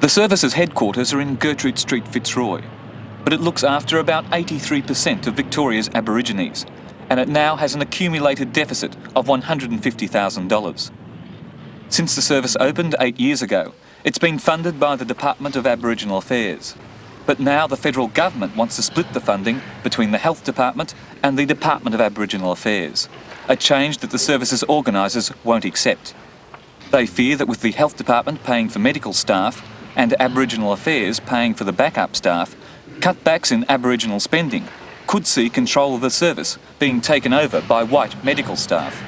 The service's headquarters are in Gertrude Street, Fitzroy, but it looks after about 83% of Victoria's Aborigines, and it now has an accumulated deficit of $150,000. Since the service opened 8 years ago, it's been funded by the Department of Aboriginal Affairs. But now the federal government wants to split the funding between the Health Department and the Department of Aboriginal Affairs, a change that the service's organisers won't accept. They fear that with the Health Department paying for medical staff and Aboriginal Affairs paying for the backup staff, cutbacks in Aboriginal spending could see control of the service being taken over by white medical staff.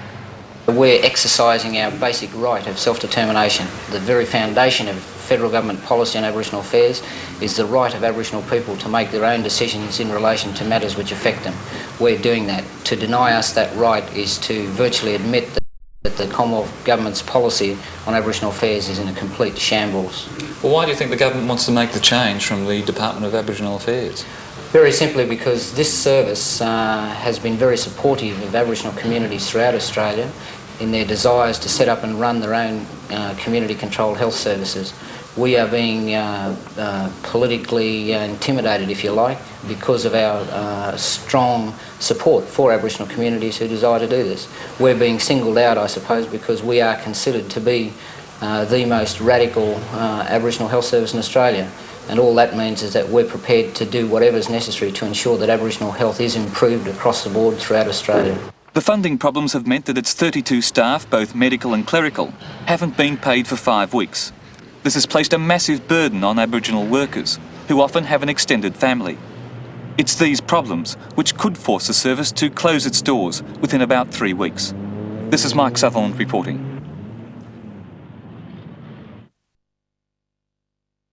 We're exercising our basic right of self-determination. The very foundation of federal government policy on Aboriginal affairs is the right of Aboriginal people to make their own decisions in relation to matters which affect them. We're doing that. To deny us that right is to virtually admit that the Commonwealth Government's policy on Aboriginal affairs is in a complete shambles. Well, why do you think the government wants to make the change from the Department of Aboriginal Affairs? Very simply because this service has been very supportive of Aboriginal communities throughout Australia in their desires to set up and run their own community-controlled health services. We are being politically intimidated, if you like, because of our strong support for Aboriginal communities who desire to do this. We're being singled out, I suppose, because we are considered to be the most radical Aboriginal health service in Australia. And all that means is that we're prepared to do whatever is necessary to ensure that Aboriginal health is improved across the board throughout Australia. The funding problems have meant that its 32 staff, both medical and clerical, haven't been paid for 5 weeks. This has placed a massive burden on Aboriginal workers, who often have an extended family. It's these problems which could force the service to close its doors within about 3 weeks. This is Mike Sutherland reporting.